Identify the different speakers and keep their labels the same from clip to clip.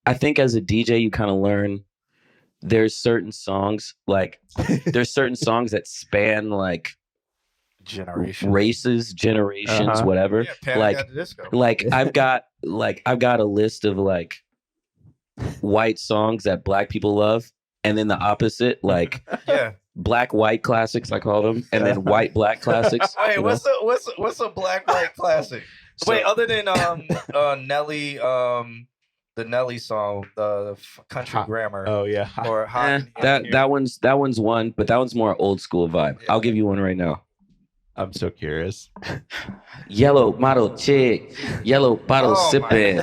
Speaker 1: I think as a DJ, you kind of learn there's certain songs that span like races, generations, whatever.
Speaker 2: Yeah, Panic at the Disco.
Speaker 1: I've got a list of like white songs that black people love, and then the opposite, like black white classics, I call them, and then white black classics.
Speaker 2: Wait, what's a black white classic? Wait, other than Nelly, the Nelly song, the Country Grammar.
Speaker 3: Oh yeah,
Speaker 2: or
Speaker 1: that one's one, but that one's more old school vibe. Yeah. I'll give you one right now.
Speaker 3: I'm so curious.
Speaker 1: Yellow model chick, yellow bottle sipping.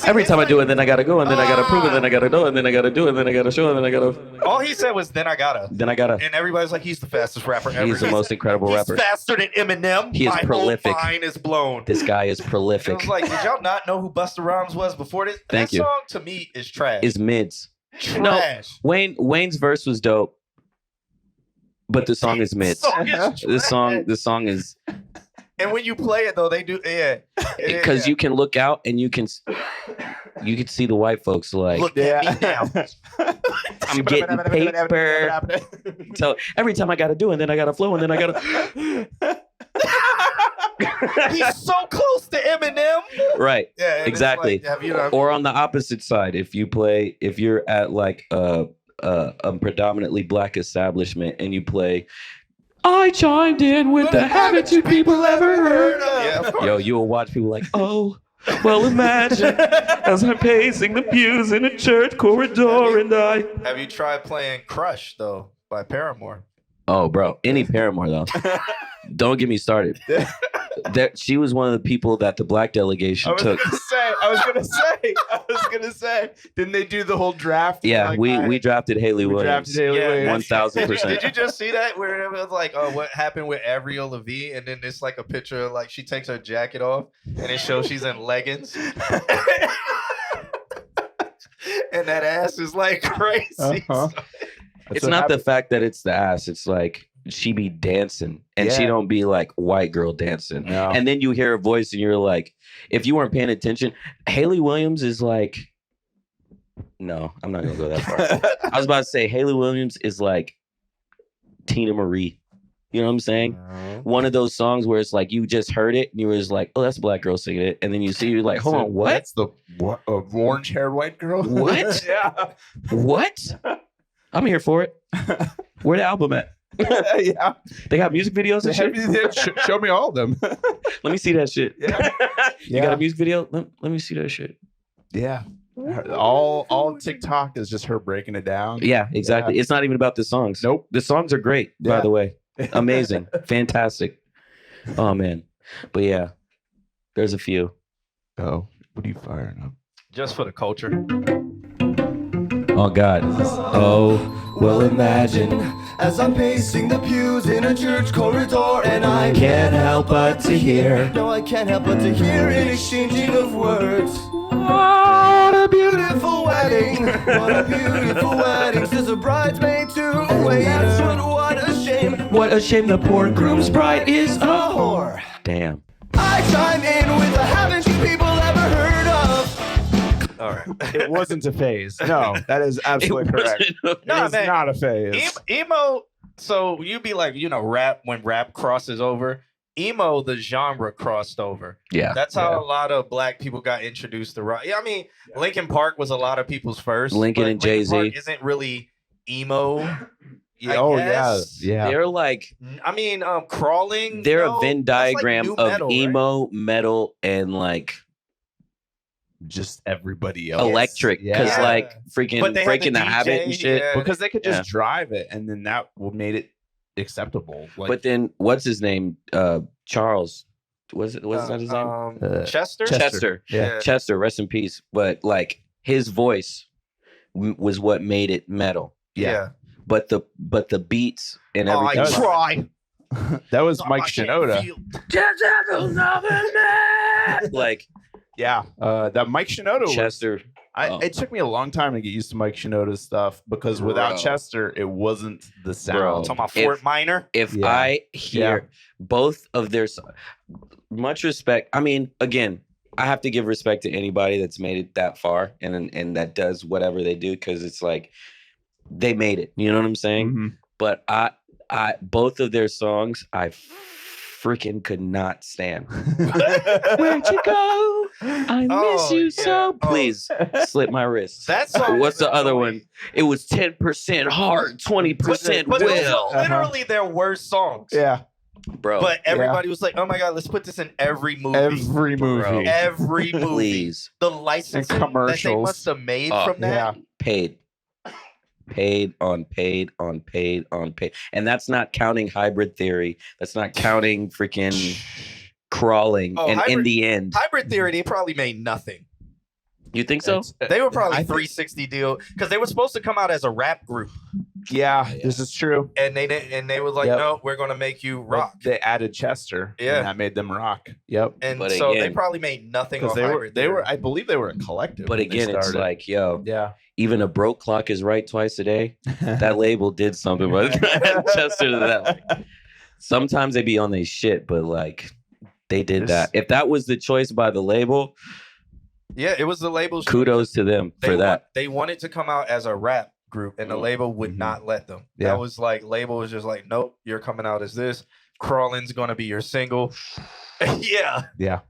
Speaker 1: Every time I do it, then I gotta go, and then I gotta prove it, then I gotta do it, and then I gotta do it, and then I gotta show it, and then I gotta.
Speaker 2: All he said was, "Then I gotta."
Speaker 1: And
Speaker 2: everybody's like, "He's the fastest rapper ever."
Speaker 1: He's the most incredible rapper.
Speaker 2: He's faster than Eminem.
Speaker 1: He is prolific.
Speaker 2: My whole mind is blown.
Speaker 1: This guy is prolific.
Speaker 2: I was like, did y'all not know who Busta Rhymes was before this?
Speaker 1: Thank you.
Speaker 2: That song to me is trash.
Speaker 1: Is mids.
Speaker 2: Trash.
Speaker 1: No, Wayne's verse was dope. But the song is mids. The song is.
Speaker 2: And when you play it though, they do
Speaker 1: because you can look out and you can see the white folks like
Speaker 2: look at me now.
Speaker 1: I'm getting paper. So every time I gotta do it, then I gotta flow, and then I gotta.
Speaker 2: He's so close to Eminem.
Speaker 1: Right.
Speaker 2: Yeah.
Speaker 1: Exactly.
Speaker 2: Like,
Speaker 1: or on the opposite side, if you're at like a predominantly black establishment and you play I chimed in with the haven't you people ever heard of? Yo, you will watch people like, oh, well imagine as I'm pacing the pews in a church corridor and I...
Speaker 2: Have you tried playing Crush though by Paramore?
Speaker 1: Oh bro, any Paramore though. Don't get me started. She was one of the people that the black delegation took.
Speaker 3: I was gonna say, didn't they do the whole draft?
Speaker 1: Yeah, like, we drafted Haley Williams. 1000%.
Speaker 2: Did you just see that where it was like, oh, what happened with Avril Lavigne, and then it's like a picture of like she takes her jacket off and it shows she's in leggings, and that ass is like crazy.
Speaker 1: It's not the fact that it's the ass. It's like she be dancing and she don't be like white girl dancing.
Speaker 3: No.
Speaker 1: And then you hear her voice and you're like, if you weren't paying attention, Haley Williams is like, no, I'm not going to go that far. I was about to say Haley Williams is like Tina Marie. You know what I'm saying? One of those songs where it's like you just heard it and you were just like, oh, that's a black girl singing it. And then you see, you're like, hold on, what?
Speaker 3: That's the orange-haired white girl?
Speaker 1: What?
Speaker 3: Yeah.
Speaker 1: What? I'm here for it. Where the album at?
Speaker 3: Yeah.
Speaker 1: They got music videos and shit?
Speaker 3: Show me all of them.
Speaker 1: Let me see that shit.
Speaker 3: Yeah.
Speaker 1: You got a music video? Let me see that shit.
Speaker 3: Yeah. All TikTok is just her breaking it down.
Speaker 1: Yeah, exactly. Yeah. It's not even about the songs.
Speaker 3: Nope.
Speaker 1: The songs are great, by the way. Amazing. Fantastic. Oh, man. But yeah, there's a few.
Speaker 3: Oh, what are you firing up?
Speaker 2: Just for the culture.
Speaker 1: Oh, God. Oh, well, imagine
Speaker 4: as I'm pacing the pews in a church corridor and I
Speaker 1: can't help but to hear.
Speaker 4: No, I can't help but to hear an exchanging of words. What a beautiful wedding. What a beautiful wedding. Says a bridesmaid to a waiter. That's what a shame.
Speaker 1: What a shame the poor groom's bride is a
Speaker 4: whore.
Speaker 1: Damn.
Speaker 4: I chime in with a haven't you people ever heard of?
Speaker 2: All right.
Speaker 3: It wasn't a phase. No, that is absolutely correct. It's not a phase.
Speaker 2: Emo, so you'd be like, rap, when rap crosses over, emo, the genre crossed over.
Speaker 1: Yeah.
Speaker 2: That's how a lot of black people got introduced to rock. Yeah, I mean, Linkin Park was a lot of people's first.
Speaker 1: Linkin and Jay-Z.
Speaker 2: Park isn't really emo.
Speaker 3: Yeah.
Speaker 1: They're like,
Speaker 2: I mean, Crawling.
Speaker 1: They're a Venn diagram
Speaker 2: like
Speaker 1: of
Speaker 2: metal,
Speaker 1: emo, metal, and like
Speaker 3: just everybody else.
Speaker 1: Electric, because like freaking Breaking the Habit and shit.
Speaker 3: Because they could just drive it, and then that made it acceptable. Like,
Speaker 1: but then what's his name? Charles. Was that his name?
Speaker 2: Chester.
Speaker 1: Chester.
Speaker 3: Yeah.
Speaker 1: Chester. Rest in peace. But like his voice was what made it metal.
Speaker 2: Yeah.
Speaker 1: But the beats and everything.
Speaker 3: That was Mike Shinoda.
Speaker 1: Like.
Speaker 3: Yeah, that Mike Shinoda
Speaker 1: Chester.
Speaker 3: It took me a long time to get used to Mike Shinoda's stuff because without Chester, it wasn't the sound.
Speaker 2: Talking about Fort Minor.
Speaker 1: If I hear both of their, much respect. I mean, again, I have to give respect to anybody that's made it that far and that does whatever they do, because it's like they made it. You know what I'm saying?
Speaker 3: Mm-hmm.
Speaker 1: But I both of their songs I freaking could not stand. Where'd you go? I miss you so. Please slit my wrist.
Speaker 2: That song.
Speaker 1: What's
Speaker 2: was
Speaker 1: the other
Speaker 2: annoying.
Speaker 1: one? It was 10% heart, 20%
Speaker 2: But it was
Speaker 1: will.
Speaker 2: literally their worst songs.
Speaker 3: Yeah.
Speaker 1: Bro,
Speaker 2: But everybody was like, "Oh my god, let's put this in every movie."
Speaker 3: Every movie.
Speaker 1: Bro.
Speaker 2: Every movie.
Speaker 1: please.
Speaker 2: The licensing that they
Speaker 3: commercials.
Speaker 2: must have made
Speaker 1: Oh,
Speaker 2: from that.
Speaker 3: Yeah.
Speaker 1: Paid on paid on paid on paid. And that's not counting Hybrid Theory. That's not counting freaking Crawling.
Speaker 2: Oh,
Speaker 1: And in
Speaker 2: Hybrid-
Speaker 1: the end,
Speaker 2: Hybrid Theory, they probably made nothing.
Speaker 1: you think so?
Speaker 2: They were probably
Speaker 3: I think-
Speaker 2: 360 deal because they were supposed to come out as a rap group,
Speaker 3: Yeah, this is true.
Speaker 2: and they didn't. And they was like,
Speaker 3: Yep.
Speaker 2: "No, we're gonna make you
Speaker 3: But
Speaker 2: rock."
Speaker 3: they added Chester.
Speaker 2: Yeah.
Speaker 3: And that made them rock. Yep.
Speaker 2: And
Speaker 1: But
Speaker 2: so they
Speaker 1: again-
Speaker 2: probably made nothing
Speaker 3: Because
Speaker 2: on
Speaker 3: they were,
Speaker 2: Hybrid
Speaker 3: they were,
Speaker 2: Theory.
Speaker 3: I believe they were a collective.
Speaker 1: But
Speaker 3: when they
Speaker 1: again, it's
Speaker 3: started.
Speaker 1: like, yo,
Speaker 3: yeah.
Speaker 1: even a broke clock is right twice a day. That label did something, but Chester to that. Like, sometimes they be on their shit, but like they did that. If that was the choice by the label,
Speaker 2: Yeah, it was the label's
Speaker 1: kudos to them for that.
Speaker 2: They wanted to come out as a rap group, and the label would
Speaker 3: Mhm.
Speaker 2: not let them.
Speaker 3: Yeah.
Speaker 2: That was like label was just like, "Nope, you're coming out as this. Crawling's gonna be your single." Yeah,
Speaker 3: Yeah.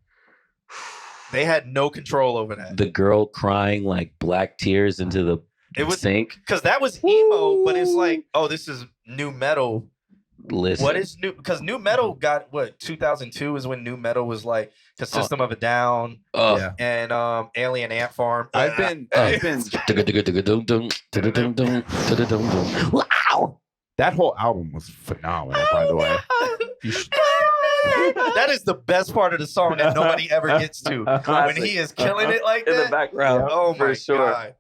Speaker 2: they had no control over that.
Speaker 1: The girl crying like black tears into the
Speaker 2: It was
Speaker 1: sink.
Speaker 2: because that was emo, but it's like, oh, this is new metal.
Speaker 1: Listen,
Speaker 2: What is new? Because new metal got what 2002 is when new metal was like the System of a Down
Speaker 1: oh,
Speaker 2: and Alien Ant Farm.
Speaker 3: I've been
Speaker 1: wow.
Speaker 3: that whole album was phenomenal, by the way. You should-
Speaker 2: That is the best part of the song that nobody ever gets to. When he is killing it like
Speaker 1: In the
Speaker 2: that.
Speaker 1: background.
Speaker 2: Oh
Speaker 1: for
Speaker 2: my
Speaker 1: sure.
Speaker 2: god!